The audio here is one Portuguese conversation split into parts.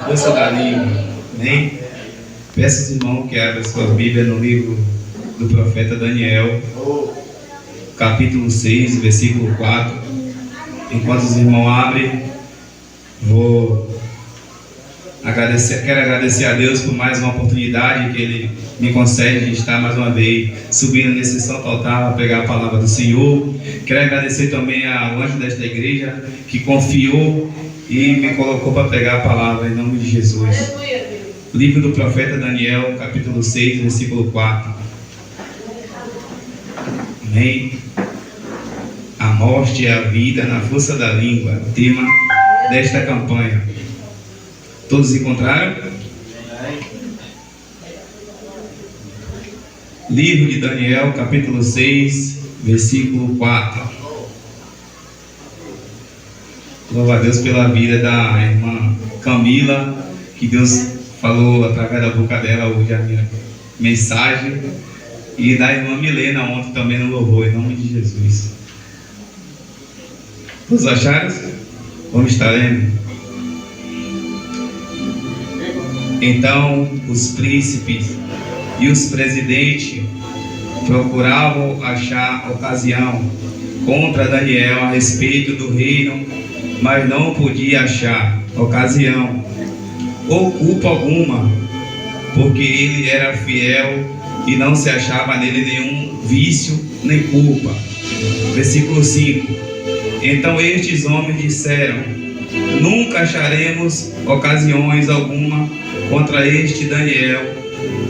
Força da língua. Amém? Peço aos irmãos que abram suas Bíblias no livro do profeta Daniel, capítulo 6, versículo 4. Enquanto os irmãos abrem, quero agradecer a Deus por mais uma oportunidade que Ele me concede de estar mais uma vez subindo nesse santo altar para pegar a palavra do Senhor. Quero agradecer também ao anjo desta igreja que confiou e me colocou para pegar a palavra em nome de Jesus. Livro do profeta Daniel, capítulo 6, versículo 4. Amém. A morte e a vida na força da língua, tema desta campanha. Todos encontraram? Livro de Daniel, capítulo 6, versículo 4. Louva a Deus pela vida da irmã Camila, que Deus falou através da boca dela hoje a minha mensagem, e da irmã Milena ontem também no louvor, em nome de Jesus. Todos acharam? Vamos estar lendo. Então os príncipes e os presidentes procuravam achar ocasião contra Daniel a respeito do reino, mas não podia achar ocasião ou culpa alguma, porque ele era fiel e não se achava nele nenhum vício nem culpa. Versículo 5. Então estes homens disseram: nunca acharemos ocasiões alguma contra este Daniel,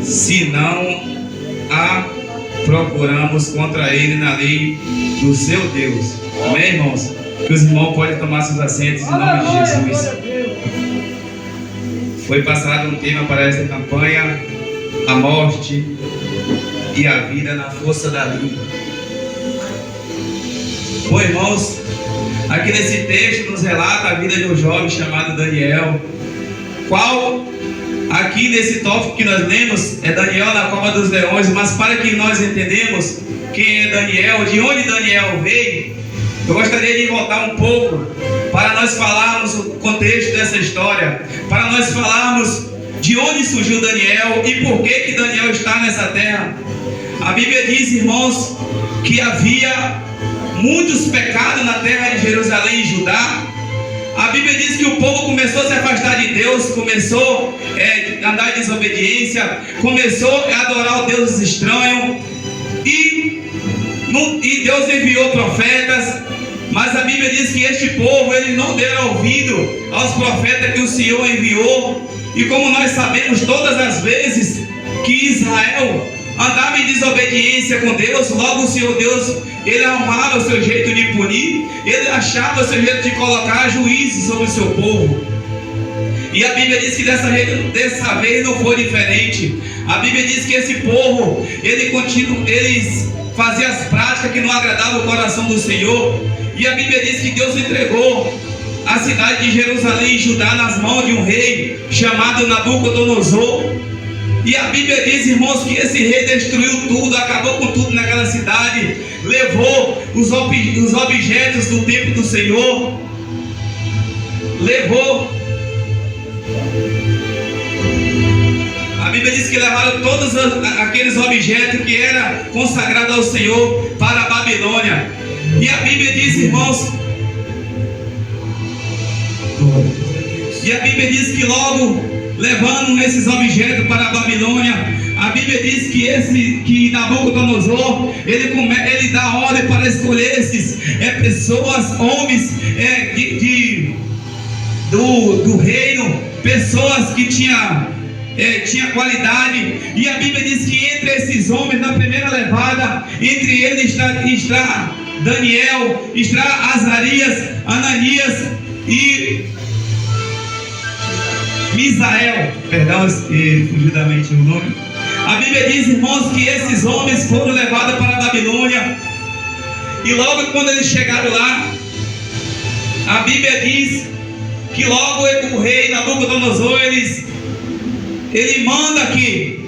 se não a procuramos contra ele na lei do seu Deus. Amém, irmãos? Que os irmãos podem tomar seus assentos em nome de Jesus. Foi passado um tema para esta campanha: a morte e a vida na força da língua. Bom, irmãos, aqui nesse texto nos relata a vida de um jovem chamado Daniel, qual aqui nesse tópico que nós lemos é Daniel na cova dos leões, mas para que nós entendamos quem é Daniel, de onde Daniel veio, eu gostaria de voltar um pouco para nós falarmos o contexto dessa história, para nós falarmos de onde surgiu Daniel e por que Daniel está nessa terra. A Bíblia diz, irmãos, que havia muitos pecados na terra de Jerusalém e Judá. A Bíblia diz que o povo começou a se afastar de Deus, começou a andar em desobediência, começou a adorar o Deus estranho, e Deus enviou profetas, mas a Bíblia diz que este povo, eles não deram ouvido aos profetas que o Senhor enviou. E como nós sabemos, todas as vezes que Israel andava em desobediência com Deus, logo o Senhor Deus, ele arrumava o seu jeito de punir, ele achava o seu jeito de colocar juízo sobre o seu povo. E a Bíblia diz que dessa vez não foi diferente. A Bíblia diz que esse povo, eles faziam as práticas que não agradavam o coração do Senhor. E a Bíblia diz que Deus entregou a cidade de Jerusalém e Judá nas mãos de um rei chamado Nabucodonosor. E a Bíblia diz, irmãos, que esse rei destruiu tudo, acabou com tudo naquela cidade, levou os objetos do templo do Senhor, a Bíblia diz que levaram todos aqueles objetos que eram consagrados ao Senhor para a Babilônia. E a Bíblia diz, irmãos, que logo levando esses objetos para a Babilônia, a Bíblia diz que Nabucodonosor, ele dá ordem para escolher esses pessoas, homens do reino, pessoas que tinha qualidade. E a Bíblia diz que entre esses homens, na primeira levada, entre eles está Daniel, está Azarias, Ananias e Misael, perdão, fugiu da mente o nome. A Bíblia diz, irmãos, que esses homens foram levados para a Babilônia. E logo quando eles chegaram lá, a Bíblia diz que logo o rei Nabucodonosor, ele manda que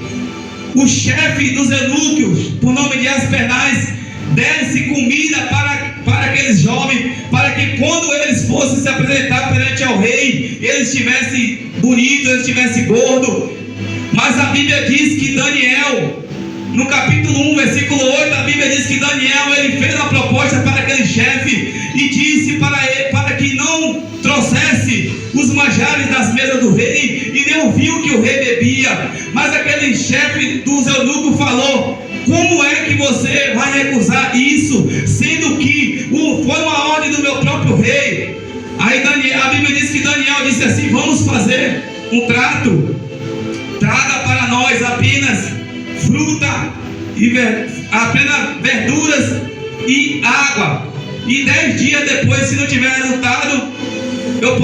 o chefe dos eunucos, por nome de Aspernais, desse comida para aqueles jovens, para que quando eles fossem se apresentar perante ao rei, eles tivessem bonito, ele estivesse gordo. Mas a Bíblia diz que Daniel, no capítulo 1, versículo 8, a Bíblia diz que Daniel, ele fez uma proposta para aquele chefe e disse para ele, para que não trouxesse os manjares das mesas do rei e nem o vinho que o rei bebia. Mas aquele chefe dos eunucos falou: como é que você vai recusar isso, sendo que foi uma ordem do meu próprio rei? Aí Daniel, a Bíblia diz que Daniel disse assim: vamos fazer um trato, traga para nós apenas fruta, apenas verduras e água, e 10 dias depois, se não tiver resultado, eu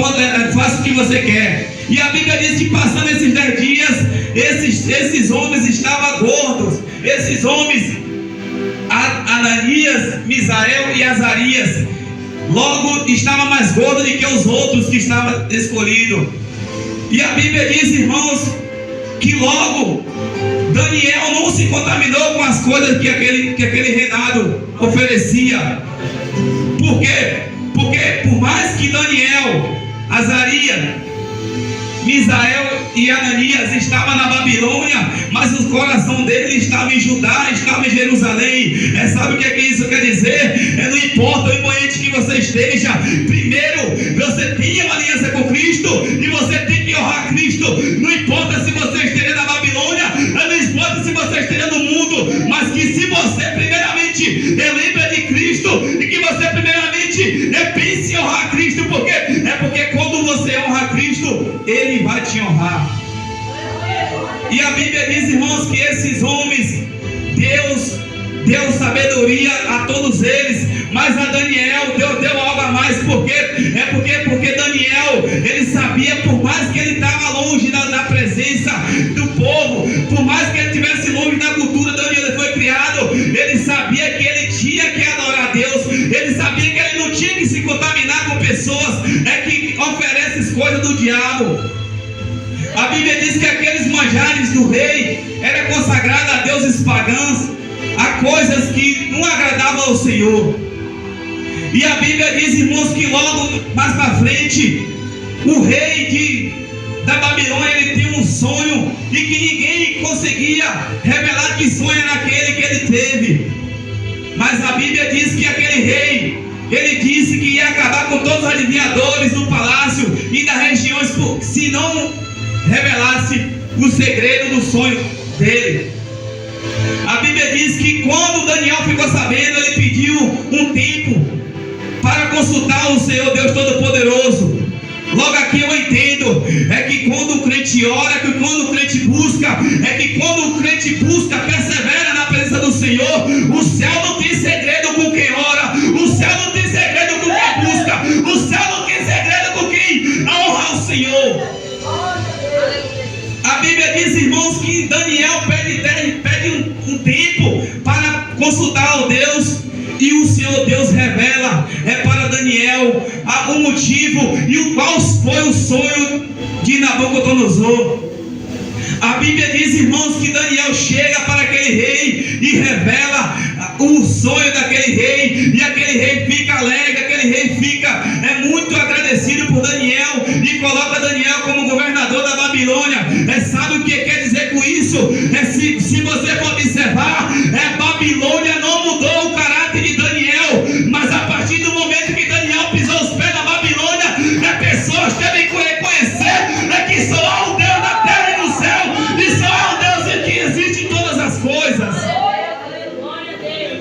faço o que você quer. E a Bíblia diz que passando esses 10 dias, esses homens estavam gordos. Esses homens, Ananias, Misael e Azarias, logo estavam mais gordos do que os outros que estavam escolhidos. E a Bíblia diz, irmãos, que logo Daniel não se contaminou com as coisas que aquele reinado oferecia. Por quê? Porque por mais que Daniel, Azarias, Misael e Ananias estavam na Babilônia, mas o coração deles estava em Judá, estava em Jerusalém. Sabe o que isso quer dizer? Não importa o ambiente que você esteja, primeiro você tem uma aliança com Cristo e você tem que honrar Cristo. Não importa se você esteja na Babilônia, não importa se você esteja no mundo, mas que se você primeiramente lembra de Cristo e que você primeiramente pense em honrar Cristo, porque quando você honra Cristo, Ele vai te honrar. E a Bíblia diz, irmãos, que esses homens, Deus deu sabedoria a todos eles, mas a Daniel deu algo a mais. Porque Daniel, ele sabia, por mais que ele estava longe da presença do povo, por mais que ele estivesse longe da cultura de onde ele foi criado, ele sabia que ele tinha que adorar a Deus. Ele sabia que ele não tinha que se contaminar com pessoas que oferecem coisas do diabo. A Bíblia diz que aqueles manjares do rei eram consagrados a deuses pagãos, a coisas que não agradavam ao Senhor. E a Bíblia diz, irmãos, que logo mais para frente, o rei da Babilônia, ele tem um sonho e que ninguém conseguia revelar que sonho era aquele que ele teve. Mas a Bíblia diz que aquele rei, ele disse que ia acabar com todos os adivinhadores do palácio e das regiões, se não revelasse o segredo do sonho dele. A Bíblia diz que quando Daniel ficou sabendo, ele pediu um tempo para consultar o Senhor Deus Todo-Poderoso. Logo aqui eu entendo, que quando o crente ora, que quando o crente busca, que quando o crente busca, persevera na presença do Senhor, o céu não tem segredo com quem ora, o céu não tem segredo com quem busca, o céu não tem segredo com quem honra o Senhor. A Bíblia diz, irmãos, que Daniel pede um tempo para consultar ao Deus, e o Senhor Deus revela para Daniel o motivo e o qual foi o sonho de Nabucodonosor. A Bíblia diz, irmãos, que Daniel chega para aquele rei e revela o sonho daquele rei, e aquele rei fica alegre, aquele rei fica muito agradecido por Daniel e coloca Daniel como governador da Babilônia. Sabe o que quer dizer com isso? Se você for observar, Babilônia não mudou o caráter de Daniel, mas a partir do momento que Daniel pisou os pés na Babilônia, pessoas devem reconhecer que só há um Deus na terra e no céu, e só há um Deus que existe em todas as coisas.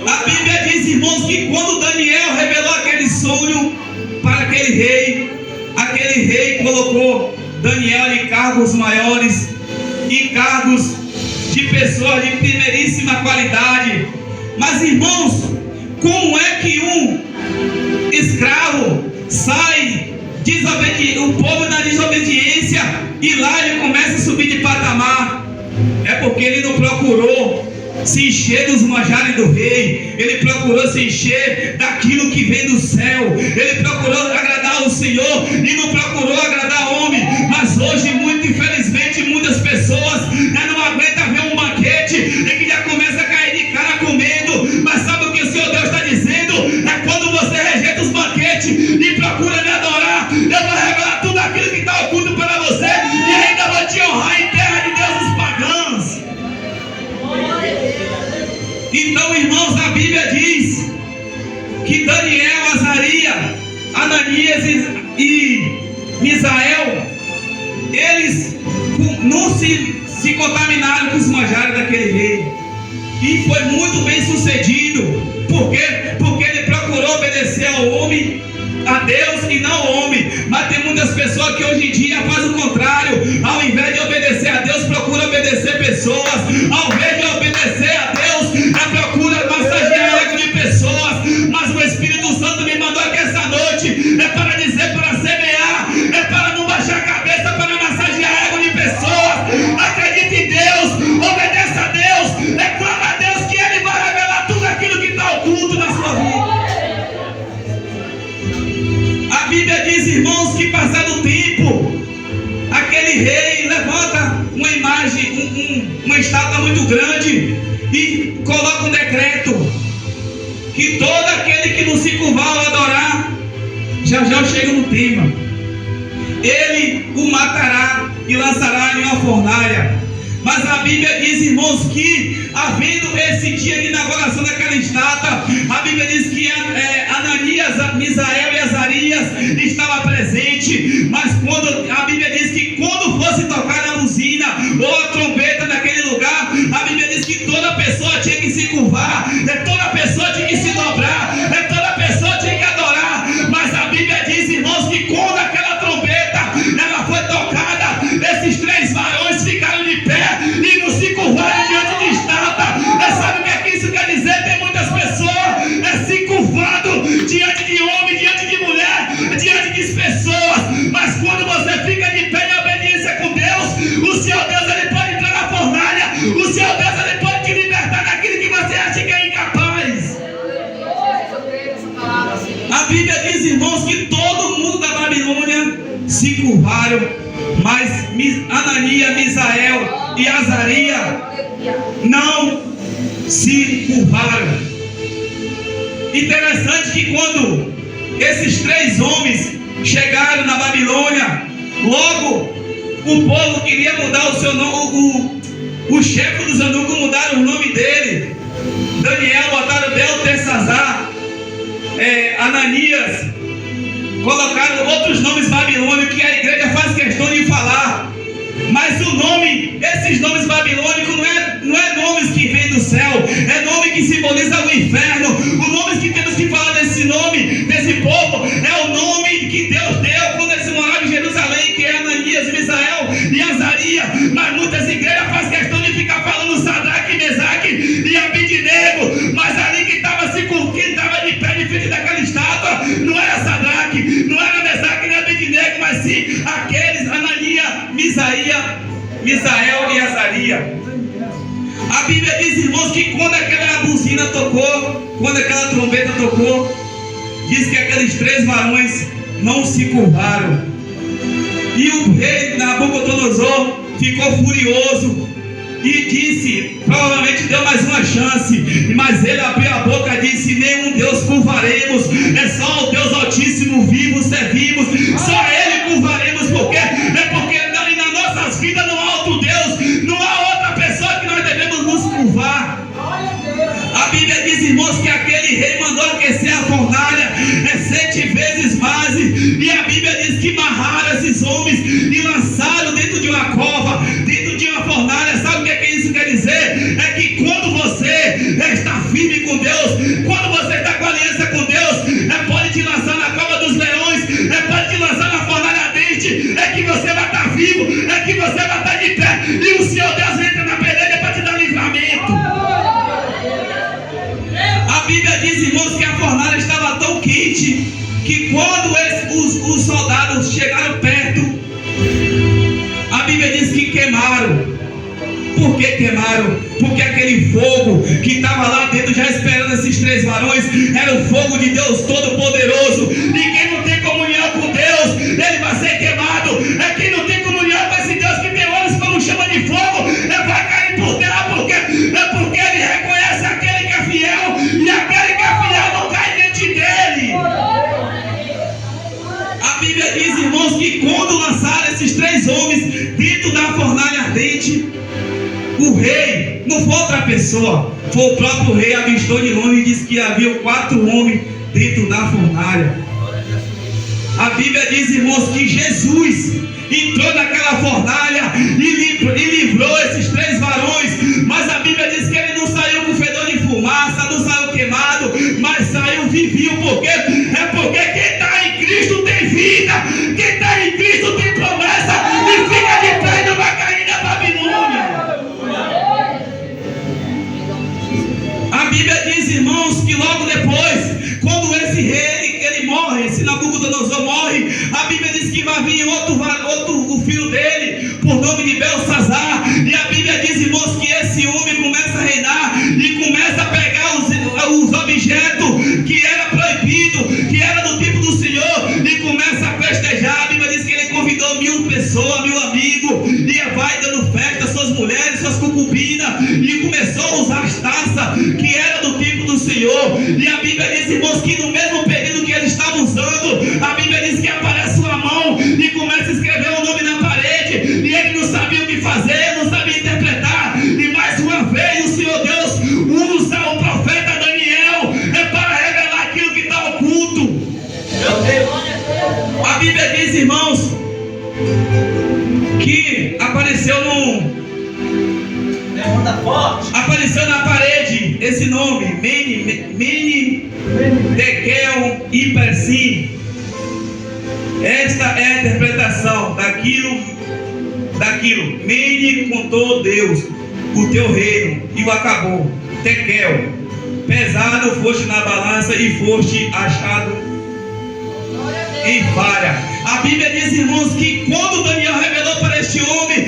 A Bíblia diz, irmãos, que quando Daniel revelou aquele sonho para aquele rei colocou Daniel em cargos maiores, em cargos de pessoas de primeiríssima qualidade. Mas, irmãos, como é que um escravo sai o povo na desobediência e lá ele começa a subir de patamar? É porque ele não procurou se encher dos manjares do rei, ele procurou se encher daquilo que vem do céu, ele procurou agradar o Senhor e não procurou agradar o homem. Mas hoje, muito infelizmente, muitas pessoas não aguentam ver um banquete e que já começa a cair de cara comendo. Mas sabe o que o Senhor Deus está dizendo? Quando você rejeita os banquetes e procura me adorar, eu vou revelar tudo aquilo que está oculto para você, e não se contaminaram com os manjares daquele rei. E foi muito bem sucedido. Por quê? Porque ele procurou obedecer ao homem, a Deus e não ao homem. Mas tem muitas pessoas que hoje em dia fazem o contrário. Ao invés de obedecer a Deus, procura obedecer pessoas. Ao invés de obedecer a Deus, procura massagear o ego de pessoas. Mas o Espírito Santo me mandou aqui essa noite é para dizer, para semear, é para não baixar a cabeça, para massagear o ego de pessoas. Acredite em Deus, obedeça a Deus, clama a Deus que Ele vai revelar tudo aquilo que está oculto na sua vida. A Bíblia diz, irmãos, que passado o tempo, aquele rei levanta uma imagem, uma estátua muito grande e coloca um decreto que todo aquele que não se curvar ao adorar, já chega no tema, ele o matará e lançará em uma fornalha. Mas a Bíblia diz, irmãos, que havendo esse dia de inauguração daquela estátua, a Bíblia diz que Ananias, Misael e Azarias estavam presentes. Mas a Bíblia diz que quando fosse tocar a buzina ou a trombeta naquele lugar, a Bíblia diz que toda pessoa tinha que se curvar, toda pessoa tinha que se dobrar, toda pessoa tinha que adorar. Mas a Bíblia diz, irmãos, que quando aquela trombeta ela foi tocada, esses três varões ficaram de pé e não se curvaram diante de estátua. Sabe o que é que isso quer dizer? Tem muitas pessoas se curvando diante de homem, diante de mulher, diante de pessoas. Mas quando você fica de pé em obediência com Deus, o seu Deus ele pode entrar na fornalha, o seu Deus ele pode te libertar daquilo que você acha que é incapaz. A Bíblia diz, irmãos, que todo mundo da Babilônia se curvaram, mas Ananias, Misael e Azarias não se curvaram. Interessante que quando esses três homens chegaram na Babilônia, logo o povo queria mudar o seu nome, o chefe dos eunucos mudaram o nome dele. Daniel botaram Beltesazar, Ananias colocaram outros nomes babilônicos que a igreja faz questão de falar. Mas o nome, esses nomes babilônicos não é nomes que vêm do céu, é nome que simboliza o inferno. O nome que temos que falar desse nome, desse povo, é o nome que Deus deu quando eles moravam em Jerusalém, que é Ananias, Misael e Azarias. Mas muitas igrejas fazem questão de ficar falando Sadraque, Mesaque e Abidnego. Mas ali que estava de pé de frente daquela estátua, não era Sadraque, não era Mesaque nem Abidnego, mas sim aqueles Ananias, Misael e Azarias. A Bíblia diz, irmãos, que quando aquela buzina tocou, quando aquela trombeta tocou, diz que aqueles três varões não se curvaram. E o rei Nabucodonosor ficou furioso e disse, provavelmente deu mais uma chance, mas ele abriu a boca e disse: nenhum Deus curvaremos, é só o Deus Altíssimo vivo servimos, só Ele curvaremos. Por quê? É porque nas nossas vidas não há outro Deus, não há outra pessoa que nós devemos nos curvar. A Bíblia diz, irmãos, que aquele rei mandou aquecer a fornalha 7 vezes mais, e a Bíblia diz que amarraram esses homens e lançaram dentro de uma cova, dentro de uma fornalha. Sabe o que isso quer dizer? É que quando você está firme com Deus, quando você está com aliança com Deus, pode te lançar na cova dos leões, pode te lançar na fornalha ardente, que você vai estar vivo, que você vai estar de pé, e o Senhor Deus entra na peleja para te dar livramento. A Bíblia diz, irmãos, que a fornalha estava tão quente que quando os soldados chegaram perto, a Bíblia diz que queimaram. Por que queimaram? Porque aquele fogo que estava lá dentro já esperando esses três varões era o fogo de Deus Todo-Poderoso. E quem não tem comunhão com Deus, ele vai ser queimado. Quem não tem comunhão com esse Deus que tem olhos como chama de fogo, vai cair por terra. Porque ele reconhece aquele que é fiel, e aquele que é fiel não cai diante dele. A Bíblia diz, irmãos, que quando lançaram esses três homens dentro da fornalha ardente, o rei, não foi outra pessoa, foi o próprio rei, avistou de longe e disse que havia 4 homens dentro da fornalha. A Bíblia diz, irmãos, que Jesus entrou naquela fornalha e nome de Belsazar. E a Bíblia diz, irmãos, que esse homem começa a reinar e começa a pegar os objetos que era proibido, que era do tipo do Senhor, e começa a festejar. A Bíblia diz que ele convidou 1000 pessoas, 1000 amigos, e vai dando festa, suas mulheres, suas concubinas, e começou a usar as taças que era do tipo do Senhor. E a Bíblia diz, irmãos, que no mesmo período que ele estava usando, a Bíblia diz que aparece uma mão e começa a escrever o nome na parede, e ele não sabia o que fazer, não sabia interpretar. E mais uma vez o Senhor Deus usa o profeta Daniel para revelar aquilo que está oculto. A Bíblia diz, irmãos, que apareceu na parede esse nome, Mene, Tekel e Parsim. Esta é a interpretação daquilo. Mene, contou Deus o teu reino e o acabou. Tekel, pesado foste na balança e foste achado em falha. A Bíblia diz, irmãos, que quando Daniel revelou para esse homem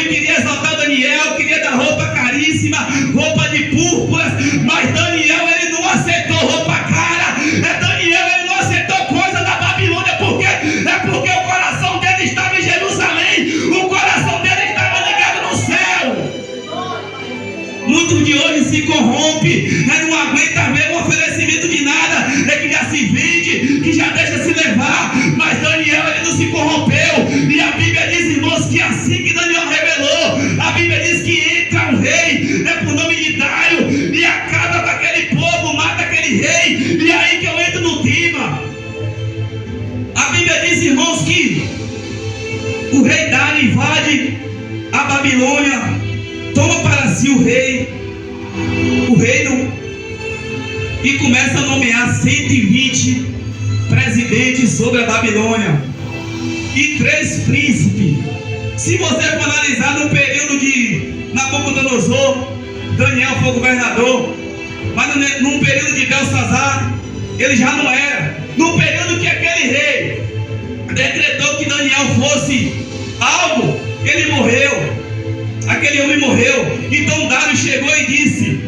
queria exaltar Daniel, queria dar roupa caríssima, roupa de púrpuras, mas Daniel, ele não aceitou roupa cara. Daniel, ele não aceitou coisa da Babilônia, porque o coração dele estava em Jerusalém, o coração dele estava ligado no céu. Muitos de hoje se corrompe, não aguenta ver o oferecimento de nada, que já se vende, que já deixa se levar. Mas Daniel, ele não se corrompeu. E a Bíblia diz, irmãos, que assim que Daniel revelou, a Bíblia diz que entra um rei, por nome de Dário, e acaba com aquele povo, mata aquele rei. E aí que eu entro no tema. A Bíblia diz, irmãos, que o rei Dário invade a Babilônia, toma para si o reino, e começa a nomear 120 presidentes sobre a Babilônia e 3 príncipes. Se você for analisar no período de Nabucodonosor, Daniel foi governador, mas no período de Belsazar, ele já não era. No período que aquele rei decretou que Daniel fosse algo, ele morreu. Aquele homem morreu. Então Dário chegou e disse: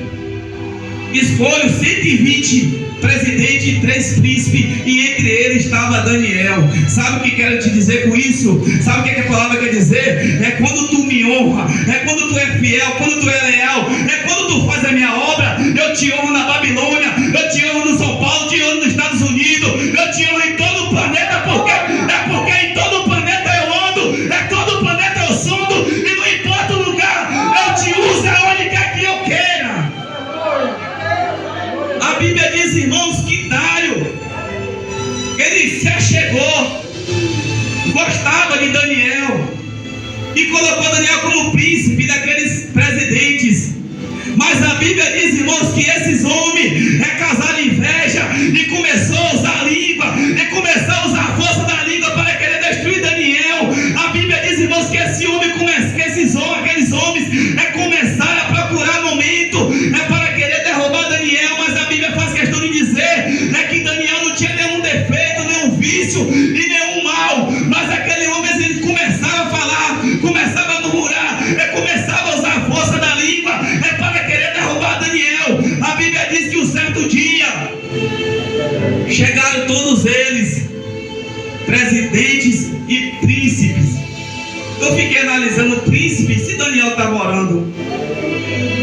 escolho 120 presidentes e 3 príncipes, e entre eles estava Daniel. Sabe o que quero te dizer com isso? Sabe o que a palavra quer dizer? É quando tu me honra, é quando tu é fiel, quando tu é leal, é quando tu faz a minha obra. Eu te honro na Babilônia, eu te honro no São Paulo, te honro nos Estados Unidos, eu te honro em todo o planeta, porque em todo o planeta eu ando, todo o planeta eu sondo, e não importa o lugar, eu te uso aonde quer que eu queira. A Bíblia diz, irmãos, que Dário, ele se achegou, gostava de Daniel, e colocou Daniel como príncipe daqueles presidentes. Mas a Bíblia diz, irmãos, que esses homens causaram inveja, e começou a usar a língua, e começou a usar a força da língua para querer destruir Daniel. A Bíblia diz, irmãos, que aqueles homens começaram a procurar momento para querer derrubar Daniel. Mas a Bíblia faz questão de dizer que Daniel não tinha nenhum defeito, nenhum vício e nenhum mal. Mas aquele homem, ele começava a falar, começava a murmurar, começava a usar a força da língua para querer derrubar Daniel. A Bíblia diz que um certo dia chegaram todos eles, presidentes e príncipes. Eu fiquei analisando príncipes, se Daniel estava orando.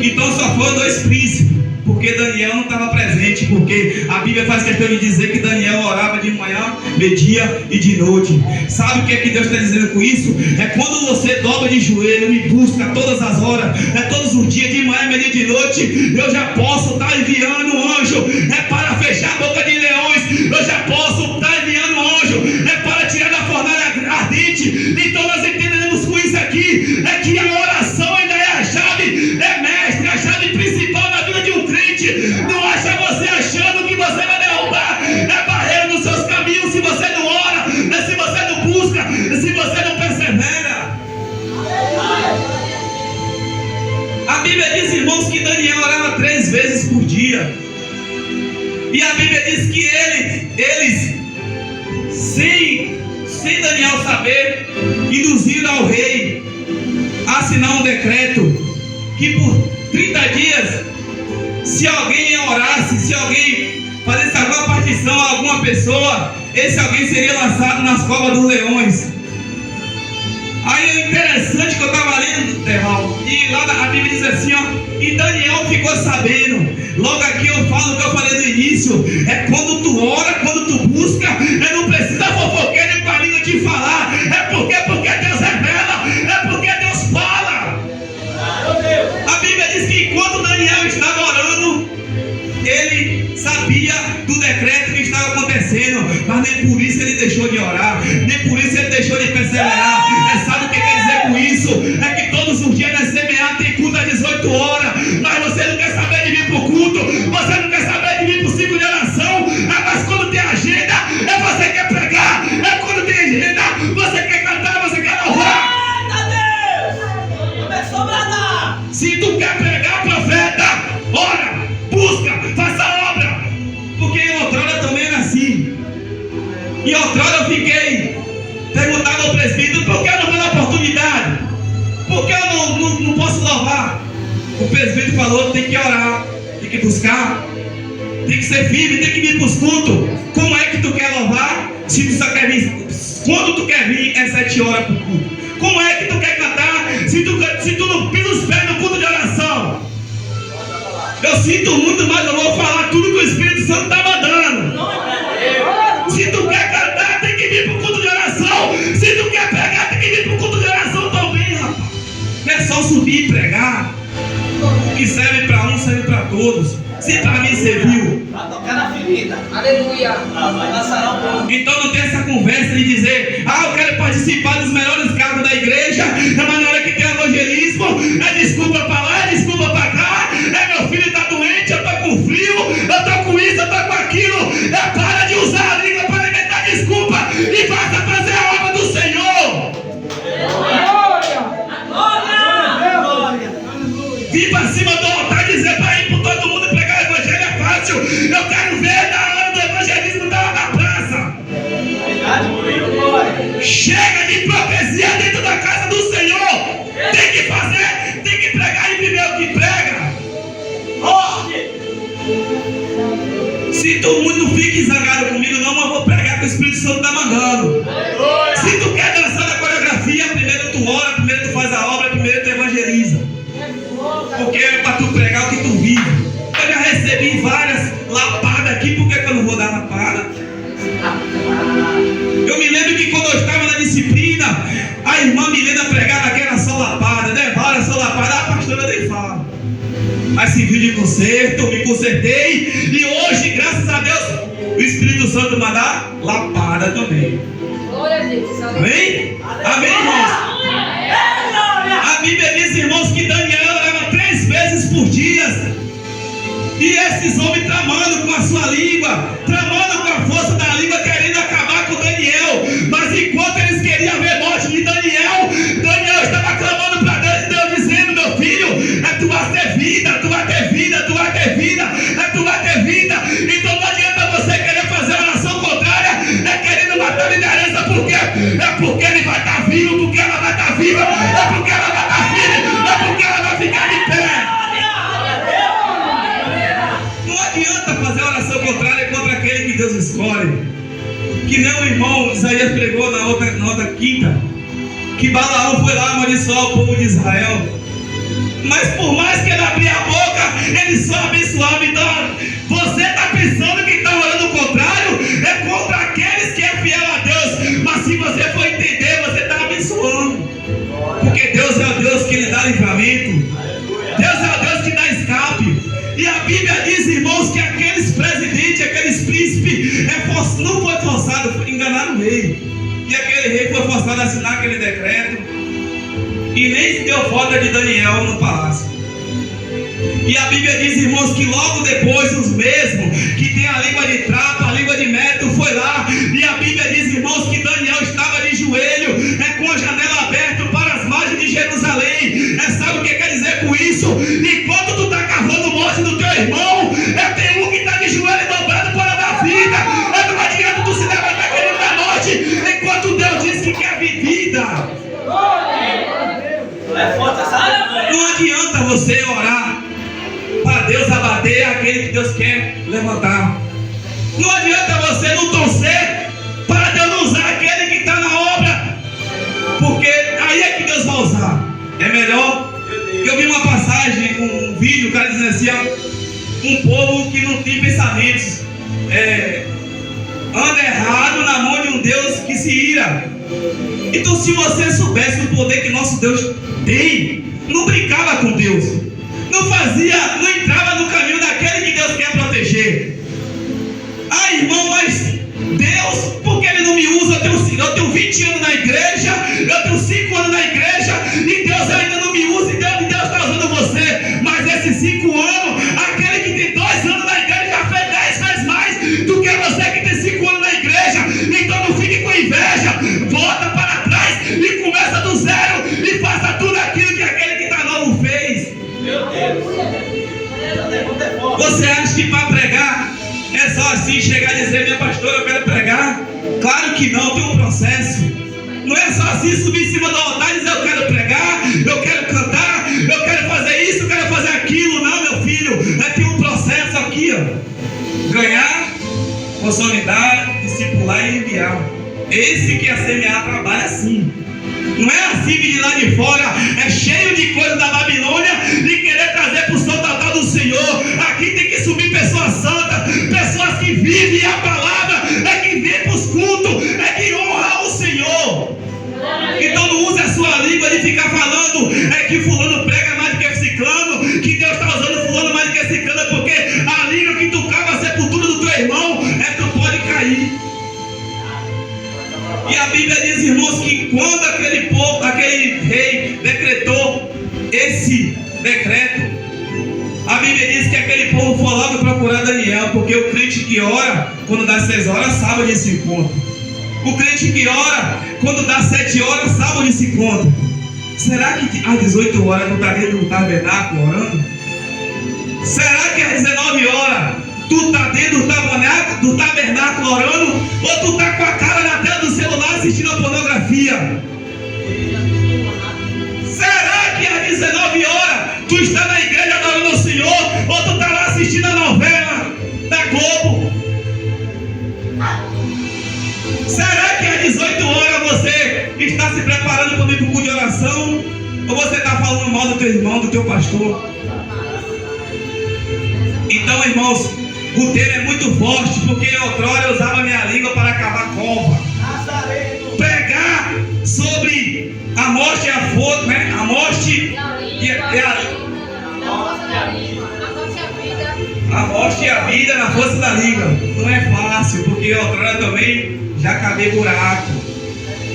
Então só foram 2 príncipes, porque Daniel não estava presente, porque a Bíblia faz questão de dizer que Daniel orava de manhã, de dia e de noite. Sabe o que é que Deus está dizendo com isso? É quando você dobra de joelho, me busca todas as horas, todos os dias, de manhã, meio de noite, eu já posso estar enviando um anjo, para fechar a boca de leões, eu já posso estar enviando um anjo, para tirar da fornalha ardente. Então nós entendemos com isso aqui, que a oração ainda é a chave, mestre, a chave principal na vida de um crente. Não acha você achando que você vai derrubar barreira nos seus caminhos, se você não ora, se você não busca, se você não persevera. A Bíblia diz, irmãos, que Daniel orava 3 vezes por dia. E a Bíblia diz que eles sem Daniel saber, induziram ao rei assinar um decreto que por 30 dias, se alguém orasse, se alguém fazesse alguma partição a alguma pessoa, esse alguém seria lançado nas covas dos leões. Aí é interessante que eu estava lendo, Terral, e lá a Bíblia diz assim, ó, e Daniel ficou sabendo. Logo aqui eu falo o que eu falei no início, é quando tu ora, quando tu busca, não precisa fofoqueiro nem com a língua te falar, porque Deus revela, porque Deus fala. A Bíblia diz que enquanto Daniel estava orando, ele sabia do decreto que estava acontecendo, mas nem por isso ele deixou de orar, nem por isso ele deixou de perseverar. Sabe o que quer dizer com isso? É que todos os dias na semear tem culto às 18 horas, mas você não quer saber de vir para o culto, você não quer saber de vir para o ciclo de oração, mas quando tem agenda, você quer pregar, quando tem agenda, você quer cantar, você quer louvar. Se tu quer pregar, profeta, ora, busca, faça a obra. Porque em outrora também era assim. Em outrora eu fiquei, perguntava ao presbítero, por que eu não vou na oportunidade? Por que eu não posso louvar? O presbítero falou, tem que orar, tem que buscar, tem que ser firme, tem que vir para os cultos. Como é que tu quer louvar se tu só quer vir? Quando tu quer vir é 7 horas para o culto. Como é que tu quer cantar se tu não pisa os pés no culto de oração? Eu sinto muito, mas eu vou falar tudo que o Espírito Santo está mandando. Se tu quer cantar, tem que vir para o culto de oração. Se tu quer pregar, tem que vir para o culto de oração também, rapaz. Não é só subir e pregar. O que serve para um, serve para todos. Se para mim serviu, vai tocar na ferida. Aleluia. Vai passar um pouco. Então não tem essa conversa de dizer, eu quero participar dos melhores cargos da igreja, mas na hora que tem evangelismo, desculpa para lá, desculpa para cá, meu filho está doente, eu estou com frio, eu estou com isso, eu estou com aquilo. Para de usar a língua para inventar desculpa e basta fazer a obra do Senhor. Glória. Vir para cima do altar e dizer para ir para todo mundo e pregar o evangelho é fácil. Eu quero ver na hora do evangelismo da na praça. Chega de hipocrisia dentro da casa do Senhor. Tem que fazer, tem que pregar e viver o que prega. Se tu muito fique zangado comigo, não, mas eu vou pregar que o Espírito Santo está mandando. Se tu quer dançar na coreografia, primeiro tu ora, primeiro tu faz a obra, primeiro tu evangeliza. Porque é para tu pregar o que tu vive. Eu já recebi várias lapadas aqui, por que eu não vou dar lapada? Eu me lembro que quando eu estava na disciplina, a irmã Milena pregava que era só lapada, né? Várias só lapada, a pastora nem fala. Mas serviu de conserto, me consertei, e hoje, graças a Deus, o Espírito Santo manda lapada também. Glória a Deus. Amém? Amém, irmãos? A Bíblia diz, irmãos, que Daniel orava 3 vezes por dia. E esses homens tramando com a sua língua, tramando com a força da língua, querendo acabar com Daniel. Mas enquanto eles queriam ver a morte de Daniel, Daniel estava clamando para Deus, e Deus dizendo, meu filho, tu vai ter vida, tu vai ter vida, tu vai ter vida, tu vai ter vida. Então não adianta você querer fazer oração contrária, querendo matar a liderança, porque ele vai estar vivo, porque ela vai estar viva, porque ela vai estar firme, porque ela vai ficar de pé. Não adianta fazer oração contrária contra aquele que Deus escolhe. Que nem o irmão Isaías pregou na outra quinta, que Balaão foi lá amaldiçoar o povo de Israel. Mas por mais que ele abrir a boca, ele só abençoava. Então você está pensando que está orando o contrário, é contra aqueles que é fiel a Deus. Mas se você for entender, você está abençoando. Porque Deus é o Deus que lhe dá livramento. Deus é o Deus que dá escape. E a Bíblia diz, irmãos, que aqueles presidentes, aqueles príncipes, não foi forçado, foi enganar o rei. E aquele rei foi forçado a assinar aquele decreto. E nem se deu falta de Daniel no palácio. E a Bíblia diz, irmãos, que logo depois os mesmos que tem a língua de trapo, a língua de metro, foi lá. E a Bíblia diz, irmãos, que Daniel estava de joelho, com a janela aberta para as margens de Jerusalém. Sabe o que quer dizer com isso? Enquanto tu está cavando morte do teu irmão, tem um que está de joelho dobrado para dar vida. Não adianta tu se levantar querendo dar morte, enquanto Deus diz que quer vida. É forte essa adianta você orar para Deus abater aquele que Deus quer levantar. Não adianta você não torcer para Deus não usar aquele que está na obra, porque aí é que Deus vai usar. É melhor. Eu vi uma passagem, um vídeo, o cara dizendo assim, ó, um povo que não tem pensamentos, anda errado na mão de um Deus que se ira. Então, se você soubesse o poder que nosso Deus tem, não brincava com Deus, não entrava no caminho daquele que Deus quer proteger. Ah, irmão, mas Deus, por que Ele não me usa? Eu tenho 20 anos na igreja, eu tenho 5 anos na igreja, e Deus ainda não me usa, e Deus está usando você. Mas esses 5 anos, aquele que tem 2 anos na igreja já fez 10 vezes mais do que você que tem 5 anos na igreja. Então não fique com inveja, volta para trás e começa do zero e faça tudo aquilo que aquele que está novo fez. Meu Deus. Você acha que para pregar é só assim chegar e dizer, minha pastora, eu quero pregar? Claro que não, tem um processo. Não é só assim subir em cima do altar e dizer, eu quero pregar, eu quero cantar, eu quero fazer isso, eu quero fazer aquilo. Não, meu filho, tem um processo aqui, ó. Ganhar, consolidar, discipular e enviar. Esse que é semear trabalha assim. Não é assim vir de lá de fora, é cheio de coisas da Babilônia e querer trazer para o santo altar do Senhor. Aqui tem que subir pessoas santas, pessoas que vivem a palavra, que vêm para os cultos, que honram o Senhor. Então não use a sua língua de ficar falando que fulano prega mais do que ciclano, que Deus está usando fulano mais do que ciclano, porque a língua que tu cava a sepultura do teu irmão tu pode cair. E a Bíblia diz, irmãos, que quando aquele rei decretou esse decreto, a Bíblia diz que aquele povo foi logo procurar Daniel, porque o crente que ora, quando dá 6 horas, sábado de se encontra. O crente que ora, quando dá 7 horas, sábado de se encontra. Será que às 18 horas tu está dentro do tabernáculo orando? Será que às 19 horas tu está dentro do tabernáculo orando? Ou tu está com a cara na tela do celular assistindo a pornografia? Será que às 19 horas tu está na igreja adorando o Senhor? Ou tu está lá assistindo a novela da Globo? Será que às 18 horas você está se preparando para ir para o culto de oração? Ou você está falando mal do teu irmão, do teu pastor? Então, irmãos, o tema é muito forte, porque outrora eu usava minha língua para cavar cova. Pregar sobre a morte e a foto, né? A morte a morte e a vida na força da língua. Não é fácil, porque outrora também já cavei buraco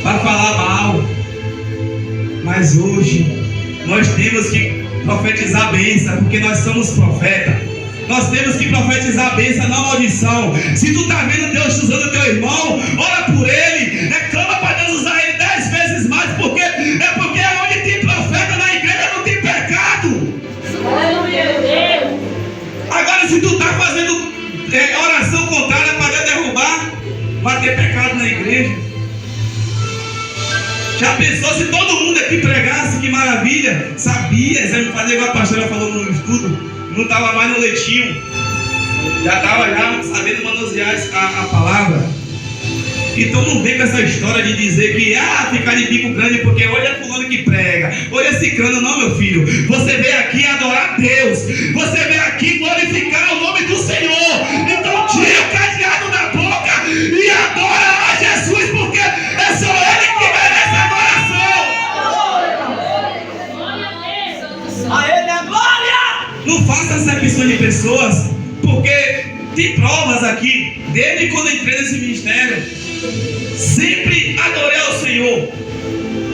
para falar mal. Mas hoje nós temos que profetizar a bênção, porque nós somos profetas. Nós temos que profetizar a bênção, não a maldição. Se tu está vendo Deus usando teu irmão, ora por ele, clama para Deus usar ele 10 vezes mais, porque onde tem profeta na igreja não tem pecado. Agora, se tu está fazendo oração contrária para Deus derrubar, vai ter pecado na igreja. Já pensou se todo mundo aqui pregasse? Que maravilha! Sabia, fazer igual a pastora falou no estudo. Não estava mais no leitinho, já estava sabendo manusear a palavra. Então não vem com essa história de dizer que ficar de bico grande porque hoje é fulano que prega, hoje é ciclano. Não, meu filho, você veio aqui adorar a Deus, você veio aqui glorificar o nome do Senhor. Então tira o cadeado da boca e adora a Jesus, porque é só Ele que merece adoração. A Ele é glória. Não faça acepção de pessoas, porque tem provas aqui. Desde quando eu entrei nesse ministério, sempre adorei ao Senhor.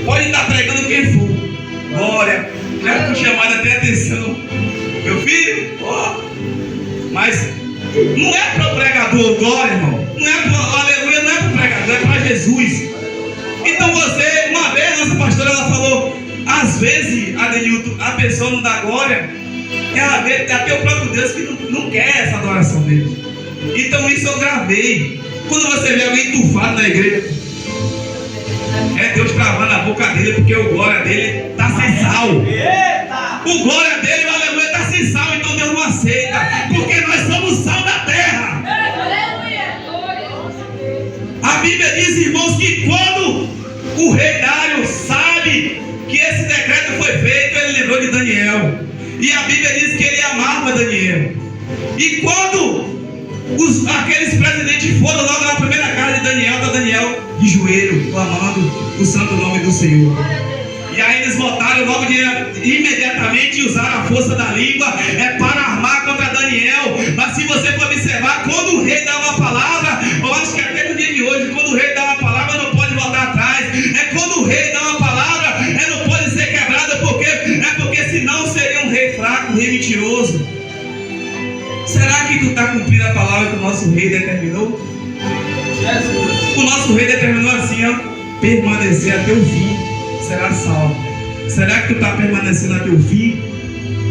Pode estar pregando quem for. Glória. Já fui chamado até atenção. Meu filho, mas não é para o pregador, glória, irmão. Não é para aleluia, não é para o pregador, é para Jesus. Então você, uma vez, nossa pastora, ela falou, às vezes, Adenilton, a pessoa não dá glória. Ela vê até o próprio Deus que não quer essa adoração dele. Então isso eu gravei. Quando você vê alguém entufado na igreja, é Deus travando a boca dele, porque o glória dele está sem sal. O glória dele cuidou de Daniel. E a Bíblia diz que ele amava Daniel. E quando aqueles presidentes foram logo na primeira casa de Daniel, está Daniel de joelho, clamando o santo nome do Senhor. E aí eles voltaram logo imediatamente e usaram a força da língua para armar contra Daniel. Mas se você for observar, quando o rei dá uma palavra, eu acho que até no dia de hoje, quando o rei dá uma palavra, não pode voltar atrás. Quando o rei dá uma palavra, não pode ser quebrada, porque senão seria um rei fraco, um rei mentiroso. Será que tu está cumprindo a palavra que o nosso rei determinou? Jesus. O nosso rei determinou assim, permanecer até o fim, será salvo. Será que tu está permanecendo até o fim?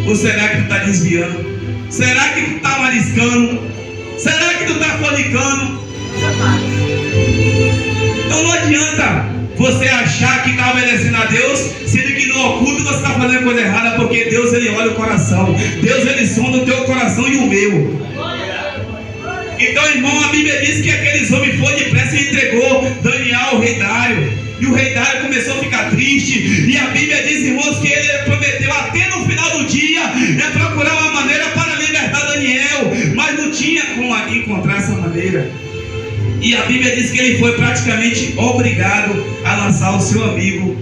Ou será que tu está desviando? Será que tu está mariscando? Será que tu está fornicando? Então não adianta você achar que está obedecendo a Deus, sendo que no oculto você está fazendo coisa errada, porque Deus ele olha o coração. Deus ele sonda o teu coração e o meu. Então, irmão, a Bíblia diz que aqueles homens foram depressa e entregou Daniel ao rei Dário. E o rei Dário começou a ficar triste. E a Bíblia diz, irmãos, que ele prometeu até no final do dia procurar uma maneira para libertar Daniel. Mas não tinha como encontrar essa maneira. E a Bíblia diz que ele foi praticamente obrigado a lançar o seu amigo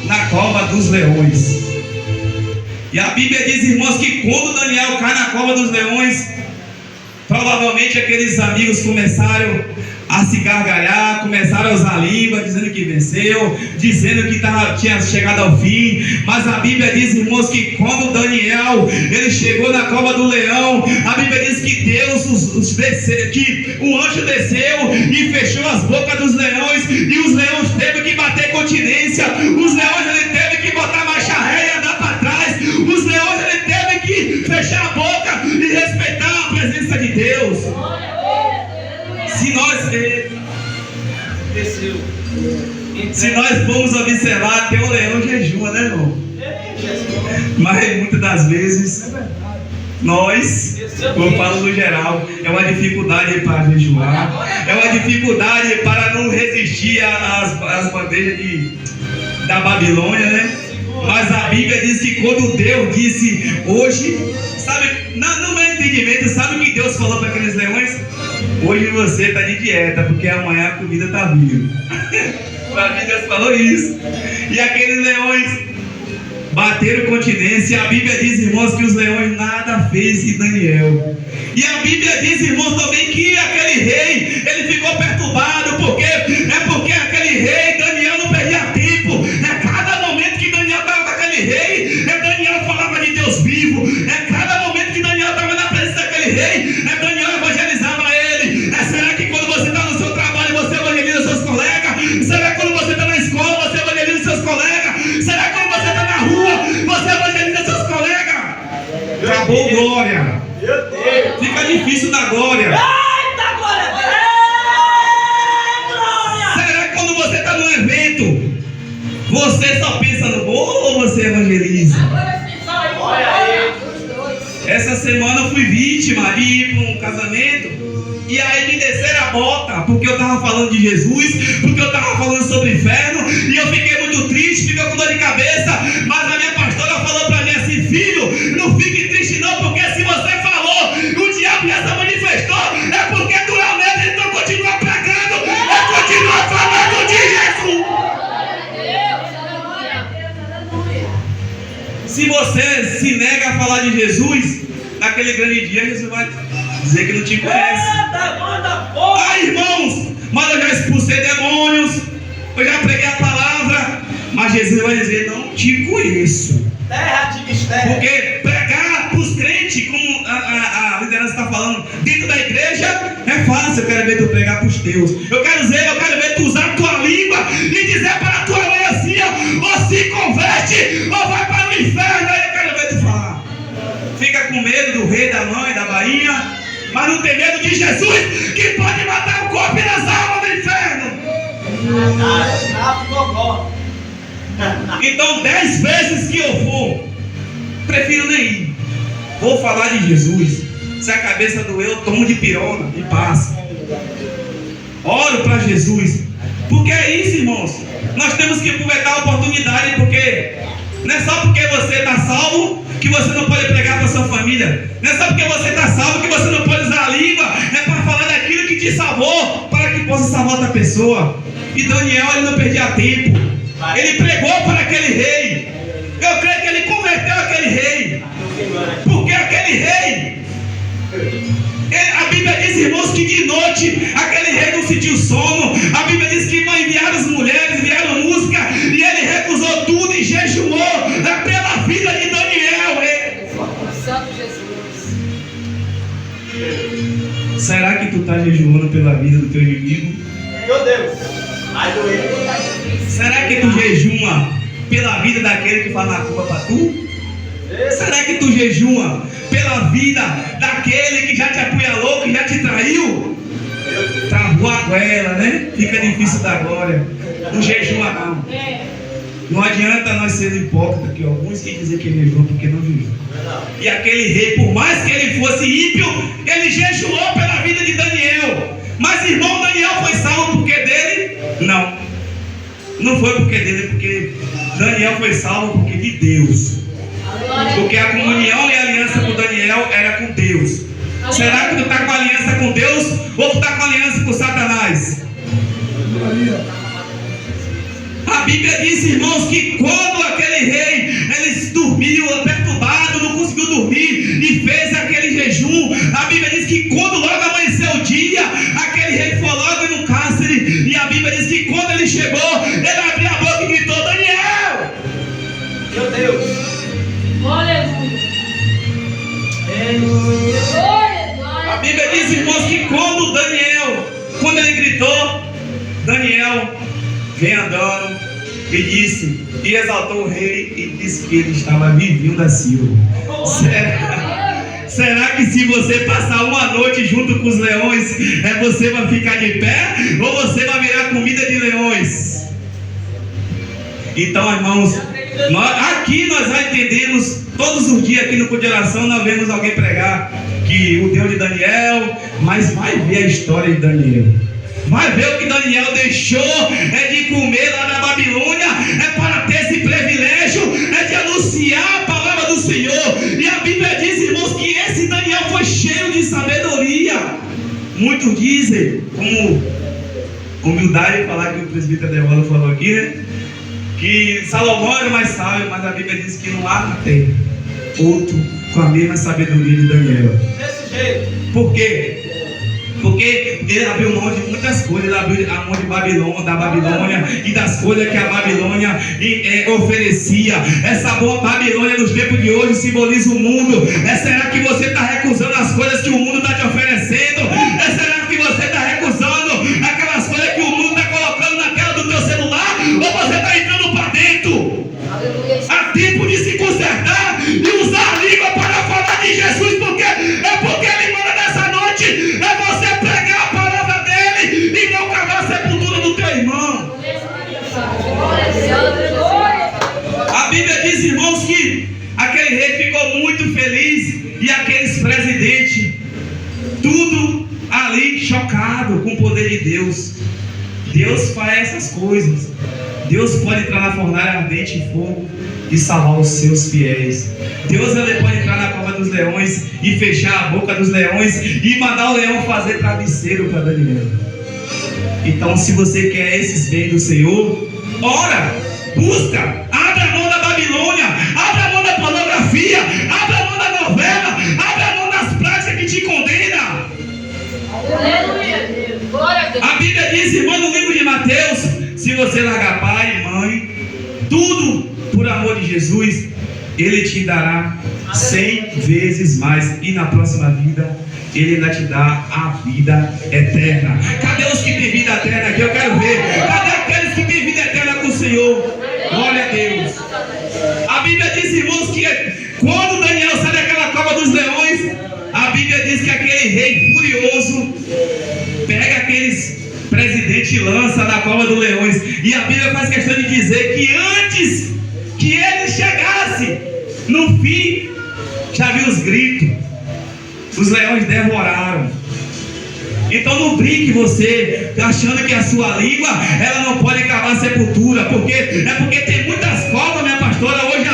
na cova dos leões. E a Bíblia diz, irmãos, que quando Daniel cai na cova dos leões, provavelmente aqueles amigos começaram a se gargalhar, começaram a usar a língua, dizendo que venceu, dizendo que tinha chegado ao fim. Mas a Bíblia diz, irmãos, que quando Daniel ele chegou na cova do leão, a Bíblia diz que Deus que o anjo desceu e fechou as bocas dos leões, e os leões teve que bater continência, os leões ele teve que botar marcha ré e andar para trás, os leões ele teve que fechar a boca e respeitar a presença de Deus. Se nós formos observar, até o leão jejua, né, irmão? Mas muitas das vezes nós, eu falo no geral, é uma dificuldade para jejuar, é uma dificuldade para não resistir às bandejas da Babilônia, né? Mas a Bíblia diz que quando Deus disse hoje, sabe, no meu entendimento, sabe o que Deus falou para aqueles leões? Hoje você está de dieta, porque amanhã a comida está vindo. A Bíblia falou isso. E aqueles leões bateram continência. E a Bíblia diz, irmãos, que os leões nada fez em Daniel. E a Bíblia diz, irmãos, também que aquele rei, ele ficou perturbado, porque aquele rei, Daniel não perdia tempo. Cada momento que Daniel estava com aquele rei, Daniel falava de Deus vivo. Cada momento que Daniel estava na presença daquele rei, Daniel evangelizava ele. Será que quando você está no seu trabalho, você evangeliza seus colegas? Será que quando você está na escola, você evangeliza seus colegas? Será que quando você está na rua, você evangeliza seus colegas? Acabou glória. Fica difícil da glória. Eita, glória! Será que quando você está no evento, você só pensa no bolo ou você evangeliza? Essa semana eu fui vítima de ir para um casamento. E aí me desceram a bota, porque eu estava falando de Jesus, porque eu estava falando sobre o inferno, e eu fiquei muito triste, fiquei com dor de cabeça. Mas a minha pastora falou para mim assim: filho, não fique triste não, porque se você falou, o diabo já se manifestou, é porque tu é o mesmo, então continua pregando, continua falando de Jesus. Se você se nega a falar de Jesus, naquele grande dia Jesus vai dizer que não te conhece. Irmãos, mas eu já expulsei demônios, eu já preguei a palavra, mas Jesus vai dizer: não te conheço. Terra de mistério. Porque pregar para os crentes, como a liderança está falando, dentro da igreja é fácil. Eu quero ver tu pregar para os teus. Eu quero ver tu usar a tua língua e dizer para a tua mãe assim: ou se converte ou vai para o inferno. Aí eu quero ver tu falar. Fica com medo do rei, da mãe, da bainha, mas não tem medo de Jesus, que pode matar o corpo e as almas do inferno. Então 10 vezes que eu for, prefiro nem ir. Vou falar de Jesus. Se a cabeça doer, eu tomo de pirona e passo. Oro para Jesus. Porque é isso, irmãos. Nós temos que aproveitar a oportunidade, porque Não é só porque você está salvo que você não pode pregar para sua família. Não é só porque você está salvo que você não pode usar a língua. É para falar daquilo que te salvou, para que possa salvar outra pessoa. E Daniel, ele não perdia tempo. Ele pregou para aquele rei. Eu creio que ele converteu aquele rei. Porque aquele rei, a Bíblia diz, irmãos, que de noite aquele rei não sentiu sono. A Bíblia diz que enviaram as mulheres, enviaram música, e ele recusou tudo e jejuou pela vida de Daniel. Santo Jesus. Será que tu está jejuando pela vida do teu inimigo? Meu Deus. Ai, doeu. Será que tu jejuma pela vida daquele que faz na culpa para tu? Será que tu jejuma pela vida daquele que já te apunhalou, que já te traiu? Travou a goela, né? Fica difícil da glória. Não jejuma não. Não adianta nós sermos hipócritas, que alguns que dizem que jejum porque não jejum. E aquele rei, por mais que ele fosse ímpio, ele jejuou pela vida de Daniel. Mas irmão, Daniel foi salvo porque dele? Não. Não foi porque dele, porque Daniel foi salvo porque de Deus. Porque a comunhão e a aliança com Daniel era com Deus. Será que tu está com aliança com Deus ou tu está com aliança com Satanás? A Bíblia diz, irmãos, que quando aquele rei, ele dormiu perturbado, não conseguiu dormir e fez aquele jejum, a Bíblia diz que quando logo amanheceu o dia, aquele rei foi logo no cárcere, e a Bíblia diz que quando ele chegou, ele abriu a boca e gritou: Daniel! Meu Deus. Aleluia. A Bíblia diz, irmãos, que quando ele gritou, Daniel vem andando e disse, e exaltou o rei e disse que ele estava vivinho da Silva. Será que se você passar uma noite junto com os leões, você vai ficar de pé ou você vai virar comida de leões? Então, irmãos, aqui nós já entendemos, todos os dias aqui no Culto de Oração nós vemos alguém pregar que o Deus de Daniel, mas vai ver a história de Daniel. Vai ver o que Daniel deixou de comer lá na Babilônia, para ter esse privilégio de anunciar a palavra do Senhor. E a Bíblia diz, irmãos, que esse Daniel foi cheio de sabedoria. Muitos dizem, como humildade falar que o presbítero Deola falou aqui, né? Que Salomão era mais sábio, mas a Bíblia diz que não há na terra outro com a mesma sabedoria de Daniel. Desse jeito. Por quê? Porque ele abriu mão de muitas coisas. Ele abriu a mão de da Babilônia e das coisas que a Babilônia oferecia. Essa boa Babilônia nos tempos de hoje simboliza o mundo. Será que você está recusando as coisas que o mundo está te oferecendo? Será que você está recusando aquelas coisas que o mundo está colocando na tela do teu celular? Ou você está entrando para dentro? Há tempo de se consertar e usar a língua para falar de Jesus, porque ele manda nessa noite você pregar a palavra dele e não cavar a sepultura do teu irmão. A Bíblia diz, irmãos, que aquele rei ficou muito feliz e aqueles presidentes, tudo ali chocado com o poder de Deus. Deus faz essas coisas. Deus pode entrar na fornalha ardente em fogo e salvar os seus fiéis. Deus ele pode entrar na cova dos leões e fechar a boca dos leões e mandar o leão fazer travesseiro para Daniel. Então, se você quer esses bens do Senhor, ora, busca, abre a mão da Babilônia, abre a mão da pornografia, abre a mão da novela, abre a mão das práticas que te condenam. A Bíblia diz, irmão, no livro de Mateus, se você largar pai e mãe, tudo por amor de Jesus, Ele te dará 100 vezes mais. E na próxima vida, Ele ainda te dá a vida eterna. Cadê os que têm vida eterna aqui? Eu quero ver. Cadê aqueles que têm vida eterna com o Senhor? Glória a Deus. A Bíblia diz, irmãos, que quando Daniel sai daquela cova dos leões, a Bíblia diz que aquele rei furioso pega aqueles presidentes e lança na cova dos leões. E a Bíblia faz questão de dizer que antes que ele chegasse, no fim, já viu os gritos. Os leões devoraram. Então não brinque você achando que a sua língua ela não pode cavar sepultura, porque tem muitas covas, minha pastora. Hoje a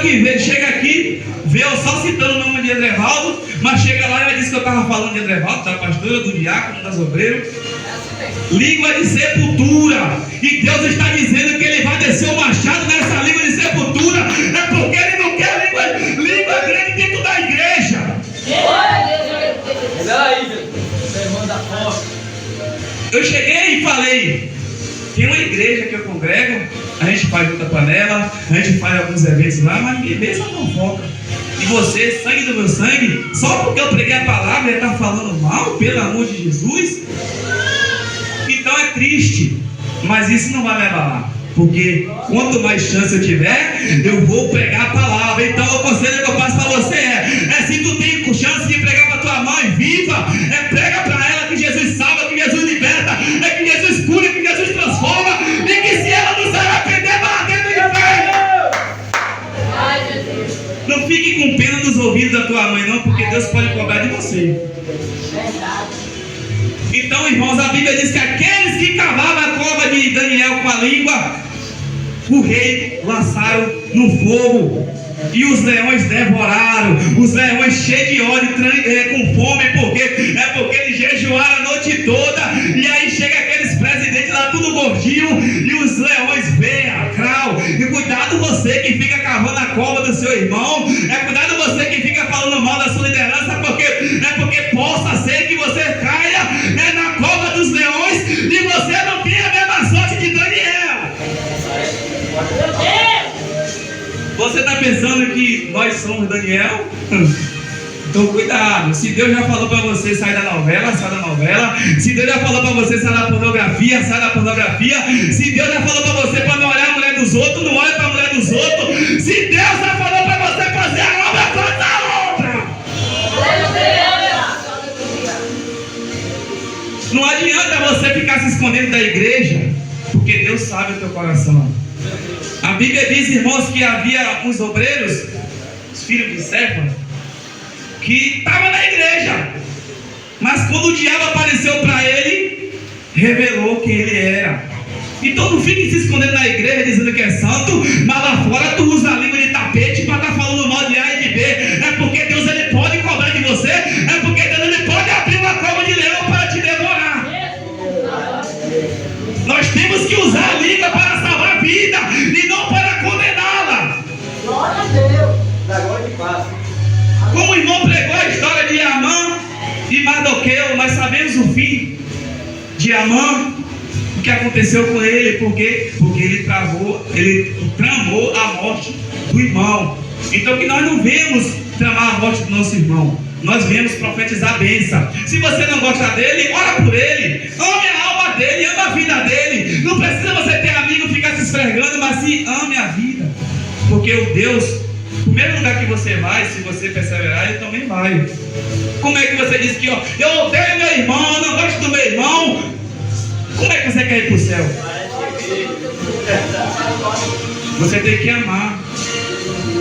que chega aqui, vê eu só citando o nome de Andrevaldo, mas chega lá e vai dizer que eu estava falando de Andrevaldo, da pastora, do diácono, das obreiros. Língua de sepultura. E Deus está dizendo que Ele vai descer o machado nessa língua de sepultura. É porque Ele não quer língua grande dentro da igreja. Olha aí, você manda forte. Eu cheguei e falei: tem uma igreja que eu congrego, a gente faz muita panela, a gente faz alguns eventos lá, mas ninguém vê essa fofoca. E você, sangue do meu sangue, só porque eu preguei a palavra, ele está falando mal, pelo amor de Jesus? Então é triste, mas isso não vai me abalar, porque quanto mais chance eu tiver, eu vou pregar a palavra. Então o conselho que eu passo para você se tu tem chance de pregar para tua mãe viva, prega para ela que Jesus salva, que Jesus liberta, que Jesus cura, que Jesus transforma, e que se ela não se arrepender, vai dentro do inferno. Não fique com pena dos ouvidos da tua mãe não, porque Deus pode cobrar de você. Então, irmãos, a Bíblia diz que aqueles que cavavam a cova de Daniel com a língua, o rei lançaram no fogo, e os leões devoraram. Os leões cheios de ódio, com fome, porque eles jejuaram a noite toda. E aí chega aqueles presidentes lá tudo gordinho, e os leões vêm a crau. E cuidado você que fica cavando a cova do seu irmão, cuidado você que fica falando mal da sua liderança, porque possa ser que você caia na cova dos leões e você não tenha a mesma sorte de Daniel. Você está pensando que nós somos Daniel? Então cuidado. Se Deus já falou para você sair da novela, sai da novela. Se Deus já falou para você sair da pornografia, sai da pornografia. Se Deus já falou para você para não olhar a mulher dos outros, não olha para a mulher dos outros. Se Deus já falou para você fazer a obra, faça a outra. Não adianta você ficar se escondendo da igreja, porque Deus sabe o teu coração. A Bíblia diz, irmãos, que havia uns obreiros, os filhos de Cefas, que estavam na igreja, mas quando o diabo apareceu para ele, revelou quem ele era. Então não fique se escondendo na igreja dizendo que é santo, mas lá fora tu usa a língua de tapete para estar falando mal de A e de B. É porque Deus ele pode cobrar de você, é porque Deus ele pode abrir uma cova de leão para te devorar. Nós temos que usar a língua para salvar a vida e não para condená-la. Glória a Deus. Da glória de paz. Como o irmão pregou a história de Amã e Mardoqueu, nós sabemos o fim de Amã, o que aconteceu com ele, porque ele tramou a morte do irmão. Então que nós não vemos tramar a morte do nosso irmão, nós vemos profetizar a bênção. Se você não gosta dele, ora por ele, ame a alma dele, ama a vida dele. Não precisa você ter amigo e ficar se esfregando, mas sim ame a vida, porque o Deus, o primeiro lugar que você vai, se você perseverar, ele também vai. Como é que você diz que eu odeio meu irmão, eu não gosto do meu irmão? Como é que você quer ir para o céu? Você tem que amar,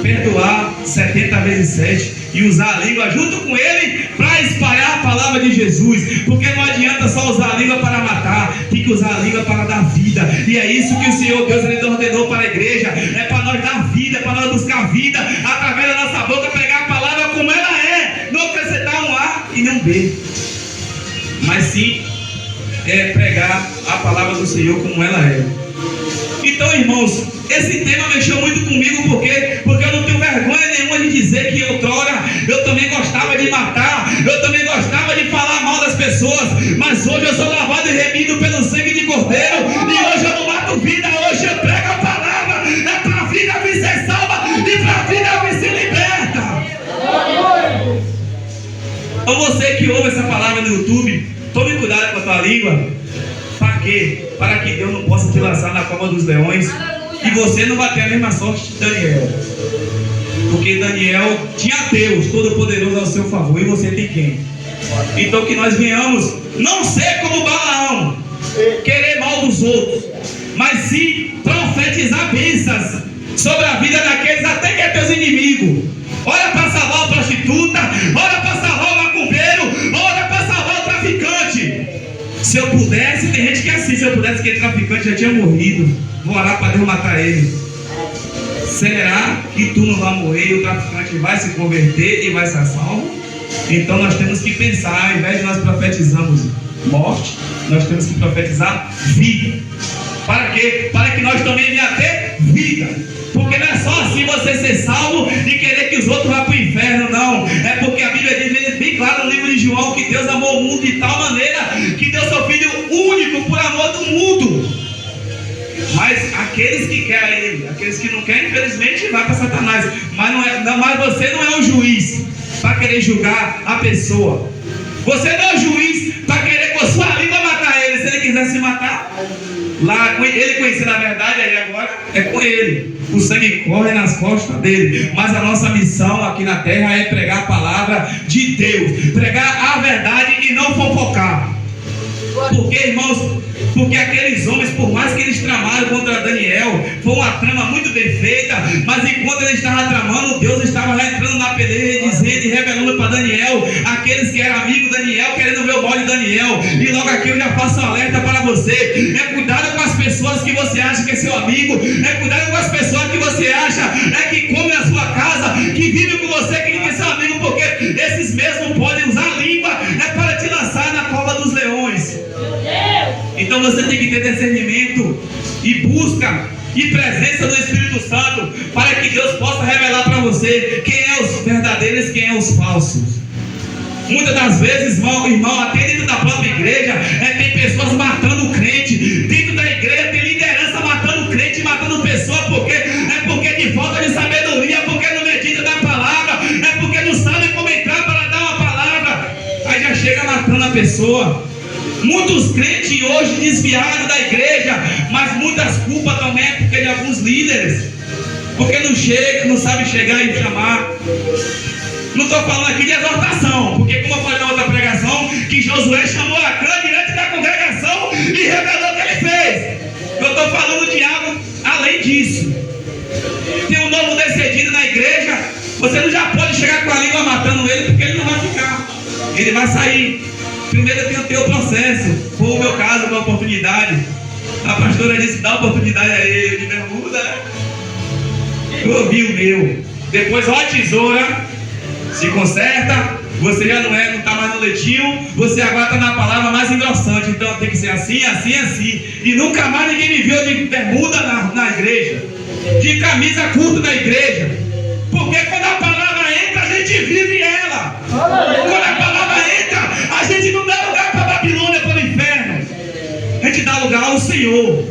perdoar 70 vezes 7 e usar a língua junto com ele para espalhar a palavra de Jesus, porque não adianta só usar a língua para matar, tem que usar a língua para dar vida. E é isso que o Senhor Deus ele ordenou para a igreja, é para nós dar vida, para nós buscar vida através da nossa boca, pegar a palavra como ela é, não acrescentar um A e não B, mas sim pregar a palavra do Senhor como ela é. Então, irmãos, esse tema mexeu muito comigo, porque eu não tenho vergonha nenhuma de dizer que outrora eu também gostava de matar, eu também gostava de falar mal das pessoas, mas hoje eu sou lavado e remido pelo sangue de Cordeiro, e hoje eu não mato vida, hoje eu prego a palavra, é para a vida que se salva e para a vida que se liberta. Então você que ouve essa palavra no YouTube, tome cuidado com a tua língua. Para quê? Para que Deus não possa te lançar na cova dos leões e você não vai ter a mesma sorte de Daniel. Porque Daniel tinha Deus Todo-Poderoso ao seu favor, e você tem quem? Então que nós venhamos não ser como Balaão, querer mal dos outros, mas sim profetizar bênçãos sobre a vida daqueles até que é teus inimigos. Olha para salvar a prostituta, olha para salvar o macumbeiro, olha para salvar o traficante. Se eu pudesse, tem gente que é assim, se eu pudesse, aquele traficante já tinha morrido. Vou orar para Deus matar ele. Será que tu não vai morrer e o traficante vai se converter e vai ser salvo? Então nós temos que pensar, ao invés de nós profetizarmos morte, nós temos que profetizar vida. Para quê? Para que nós também venhamos a ter vida. Porque não é só assim você ser salvo e querer que os outros vá para o inferno, não. É porque a Bíblia diz bem claro no livro de João que Deus amou o mundo de tal maneira que deu seu Filho único por amor do mundo. Mas aqueles que querem Ele, aqueles que não querem, infelizmente, vai para Satanás. Mas você não é o juiz para querer julgar a pessoa. Você não é o juiz para querer com a sua língua matar ele. Se ele quiser se matar, lá ele conhecendo a verdade, aí agora é com ele. O sangue corre nas costas dele. Mas a nossa missão aqui na terra é pregar a palavra de Deus, pregar a verdade e não fofocar. Porque, irmãos, porque aqueles homens, por mais que eles tramaram contra Daniel, foi uma trama muito bem feita, mas enquanto eles estavam tramando, Deus estava lá entrando na peleia e dizendo e revelando para Daniel, aqueles que eram amigos de Daniel, querendo ver o mal de Daniel. E logo aqui eu já faço um alerta para você: é cuidado com as pessoas que você acha que é seu amigo, é cuidado com as pessoas que você acha que come na sua casa, que vive com você, que é seu amigo, porque esses mesmos podem usar a língua para te lançar na cova dos leões. Então você tem que ter discernimento e busca e presença do Espírito Santo para que Deus possa revelar para você quem é os verdadeiros e quem é os falsos. Muitas das vezes, irmão, até dentro da própria igreja, tem pessoas matando crente. Dentro da igreja tem liderança matando crente, matando pessoa, porque de falta de sabedoria, porque não medita da palavra, porque não sabe como entrar para dar uma palavra. Aí já chega matando a pessoa. Muitos crentes hoje desviados da igreja, mas muitas culpas também é porque de alguns líderes, porque não chega, não sabe chegar e chamar. Não estou falando aqui de exortação, porque como eu falei na outra pregação, que Josué chamou Acã diante da congregação e revelou o que ele fez. Eu estou falando de algo além disso. Tem um novo descedido na igreja, você não já pode chegar com a língua matando ele, porque ele não vai ficar, ele vai sair. Primeiro eu tenho que ter o processo. Foi o meu caso, uma oportunidade. A pastora disse: dá oportunidade a ele de bermuda, né? Eu ouvi o meu. Depois, ó, a tesoura, se conserta. Você já não está mais no leitinho. Você agora está na palavra mais engrossante. Então tem que ser assim, assim, assim. E nunca mais ninguém me viu de bermuda na igreja, de camisa curta na igreja. Porque quando a palavra entra, a gente vive ela. Quando a palavra entra, a gente não dá lugar para a Babilônia, para o inferno. A gente dá lugar ao Senhor.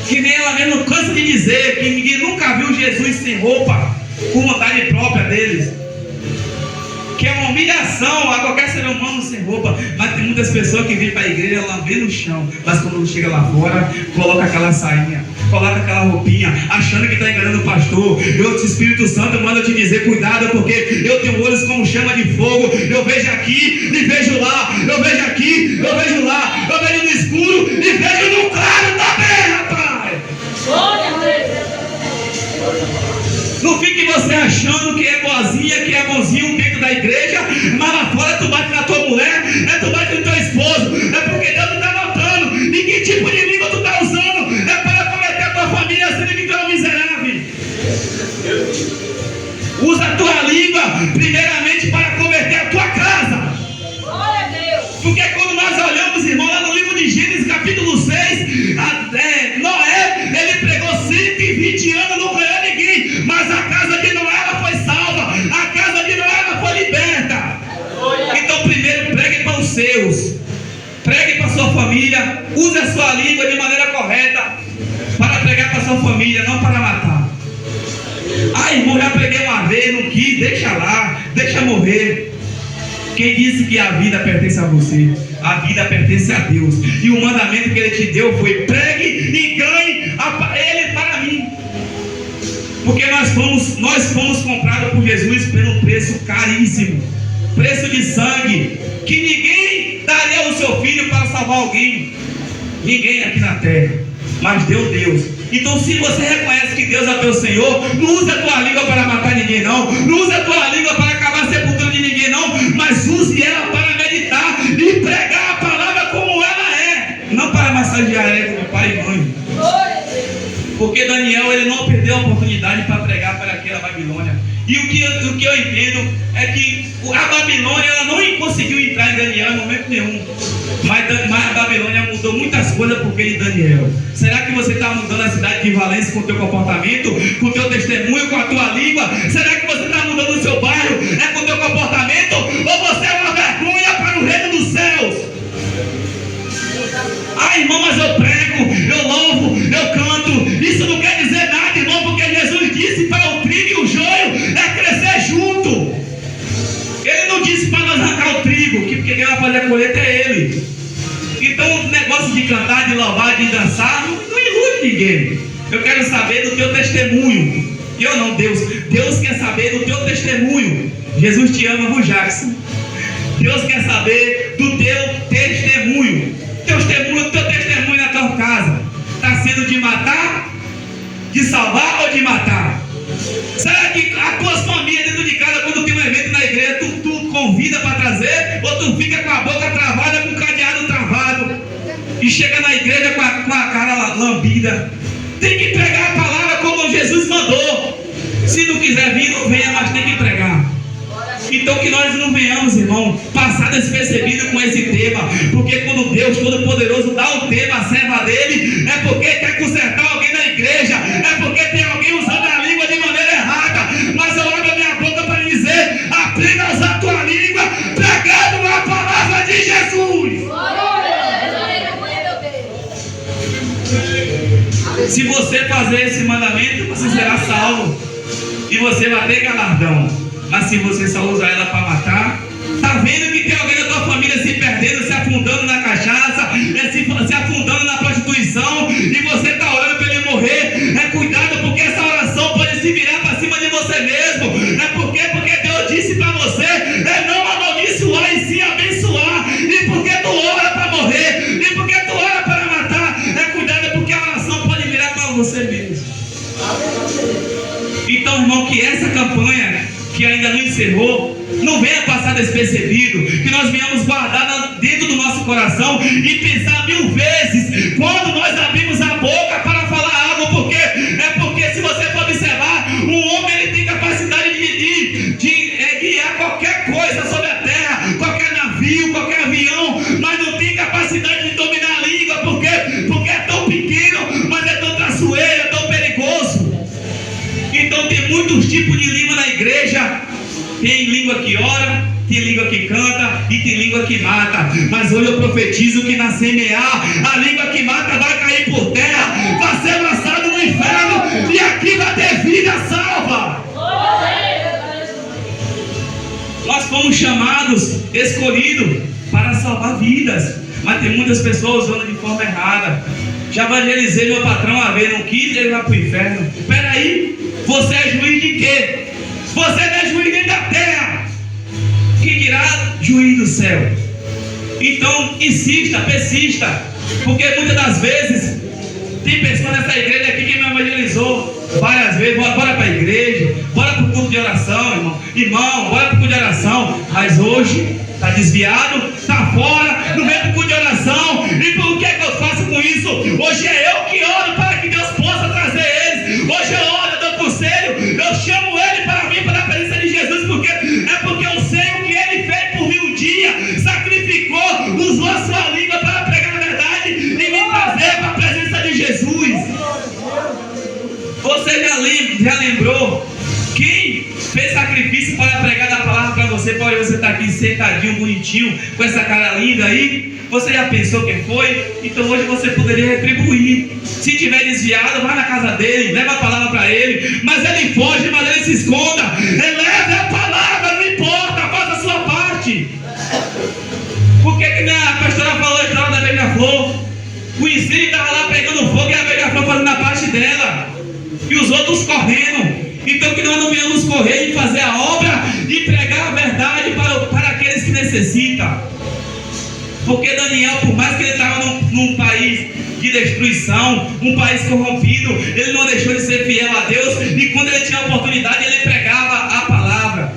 Que nem ela mesmo cansa de dizer que ninguém nunca viu Jesus sem roupa, por vontade própria deles. Que é uma humilhação a qualquer ser humano sem roupa. Mas tem muitas pessoas que vêm para a igreja lambendo o chão, mas quando chega lá fora, coloca aquela sainha, coloca aquela roupinha, achando que está enganando o pastor. O Espírito Santo manda te dizer: cuidado, porque eu tenho olhos como chama de fogo. Eu vejo aqui e vejo lá, eu vejo aqui, eu vejo lá, eu vejo no escuro e vejo no claro também, rapaz. Não fique você achando que é boazinha, que é bonzinho dentro da igreja, mas lá fora tu bate na tua mulher, tu bate no teu esposo. É porque Deus não está notando. E que tipo de língua tu está usando? É para cometer a tua família, sendo que tu é um miserável. Usa a tua língua primeiramente para converter a tua casa. Glória a Deus. Porque quando nós olhamos, irmão, lá no livro de Gênesis capítulo 6, Noé, ele pregou 120 anos, não ganhou ninguém, mas a casa de Noé ela foi salva, a casa de Noé ela foi liberta. Então primeiro pregue para os seus, pregue para a sua família, use a sua língua de maneira correta para pregar para a sua família, não para matar. Ah, irmão, já preguei uma vez, não quis, deixa lá, deixa morrer. Quem disse que a vida pertence a você? A vida pertence a Deus. E o mandamento que Ele te deu foi: pregue e ganhe Ele para mim. Porque nós fomos comprados por Jesus pelo preço caríssimo, preço de sangue, que ninguém daria o seu filho para salvar alguém. Ninguém aqui na terra, mas Deus. Então, se você reconhece que Deus é teu Senhor, não use a tua língua para matar ninguém, não. Não use a tua língua para acabar a sepultura de ninguém, não. Mas use ela para meditar e pregar a palavra como ela é, não para massagear a ego de pai e mãe. Porque Porque Daniel, ele não perdeu a oportunidade para pregar para aquela Babilônia. E o que eu entendo é que a Babilônia, ela não conseguiu entrar em Daniel em momento nenhum. Mas a Babilônia mudou muitas coisas por meio de Daniel. Será que você está mudando a cidade de Valência com o teu comportamento, com o teu testemunho, com a tua língua? Será que você está mudando o seu bairro com o teu comportamento? Ou você é uma vergonha para o reino dos céus? Ah, irmão, mas eu prego, eu louvo, eu canto. Isso não quer dizer nada, irmão, porque Jesus disse para o trigo e o joio crescer junto. Ele não disse para nós arrancar o trigo, que porque quem vai fazer a colheita é Ele. Então o negócio de cantar, de louvar, de dançar não ilude ninguém. Eu quero saber do teu testemunho. Eu não, Deus. Deus quer saber do teu testemunho. Jesus te ama, viu, Jackson? Deus quer saber do teu testemunho. Teu testemunho na tua casa está sendo de matar, de salvar ou de matar? Será que as tuas famílias dentro de casa, quando tem um evento na igreja, tu convida para trazer, ou tu fica com a boca travada, com o cadeado travado e chega na igreja com a cara lambida? Tem que pregar a palavra como Jesus mandou. Se não quiser vir, não venha, mas tem que pregar. Então que nós não venhamos, irmão, passar despercebido com esse tema, porque quando Deus Todo-Poderoso dá o tema à serva dele, é porque quer consertar alguém na igreja, é porque tem alguém usando a língua de maneira errada. Mas eu abro a minha boca para lhe dizer: aprenda a usar a tua língua pregando a palavra de Jesus. Se você fazer esse mandamento, você será salvo e você vai ter galardão. Mas se você só usa ela para matar, tá vendo que tem alguém da tua família se perdendo, se afundando na cachaça, se afundando na prostituição, e você está orando para ele morrer? Cuidado, porque essa oração pode se virar para cima de você mesmo. Porque Deus disse para você não amaldiçoar e sim abençoar. E porque tu ora para morrer, e porque tu ora para matar, cuidado, porque a oração pode virar para você mesmo. Então, irmão, que essa campanha que ainda não encerrou, não venha passar despercebido, que nós venhamos guardar dentro do nosso coração e pensar 1000 vezes quando nós abrimos a boca para falar algo, porque se você for observar, um homem ele tem capacidade de guiar qualquer coisa sobre a terra, qualquer navio, qualquer avião, mas não tem capacidade de dominar a língua, porque é tão pequeno, mas é tão traiçoeiro, é tão perigoso. Então tem muitos tipos de língua na igreja. Tem língua que ora, tem língua que canta e tem língua que mata. Mas hoje eu profetizo que na semear, a língua que mata vai cair por terra, vai ser lançado no inferno, e aqui vai ter vida salva. Nós fomos chamados, escolhidos para salvar vidas, mas tem muitas pessoas usando de forma errada. Já evangelizei meu patrão uma vez, não quis, ele vai para o inferno. Espera aí, você é juiz de quê? Você não é juiz nem da terra, que dirá juiz do céu. Então insista, persista, porque muitas das vezes tem pessoas nessa igreja aqui que me evangelizou várias vezes: bora para a igreja, bora para o culto de oração, irmão, bora para o culto de oração, mas hoje está desviado, está fora, não vem para o culto de oração. E por que eu faço com isso? Hoje é eu que oro para que Deus possa trazer eles. Hoje eu oro, eu dou conselho, eu chamo ele para vir para a presença de Jesus, porque eu sei o que ele fez por mim um dia, sacrificou, usou a sua língua para pregar a verdade e me trazer para a presença de Jesus. Você já lembrou quem fez sacrifício para pregar a palavra para você? Pode você estar aqui sentadinho, bonitinho, com essa cara linda aí. Você já pensou quem foi? Então hoje você poderia retribuir. Se tiver desviado, vai na casa dele, leva a palavra para ele. Mas ele foge, mas ele se esconda. Eleve a palavra, não importa, faça a sua parte. Por que a pastora falou a história da beija-flor? O ensino estava lá pegando fogo e a beija-flor fazendo a parte dela, e os outros correndo. Então que nós não venhamos correr e fazer a obra e pregar a verdade para aqueles que necessitam. Porque Daniel, por mais que ele estava num país de destruição, um país corrompido, ele não deixou de ser fiel a Deus, e quando ele tinha oportunidade, ele pregava a palavra.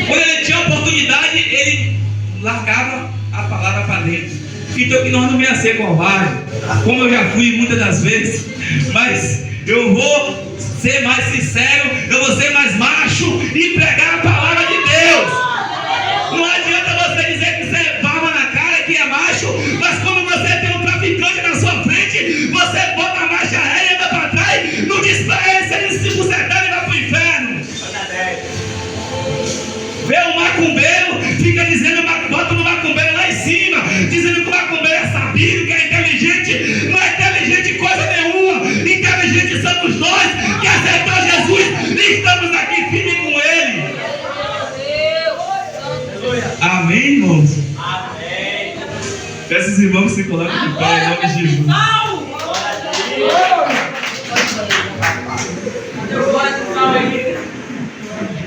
Quando ele tinha oportunidade, ele largava a palavra para dentro. Então que nós não venhamos ser covardes, como eu já fui muitas das vezes, mas eu vou ser mais sincero, eu vou ser mais macho e pregar a palavra de Deus. Não adianta você dizer que você é palma na cara, que é macho, mas quando você tem um traficante na sua frente, você bota a marcha ré e anda para trás, não diz para ele se ele se bucetar e vai para o inferno. Vê um macumbeiro, fica dizendo, bota no macumbeiro lá em cima, dizendo que o macumbeiro é sabido, que é inteligente. Não é inteligente coisa nenhuma. Inteligente somos nós que aceitou Jesus e estamos aqui firmes com Ele. Amém, irmãos? Amém. Peço os irmãos que se colocam de pé em nome de Jesus.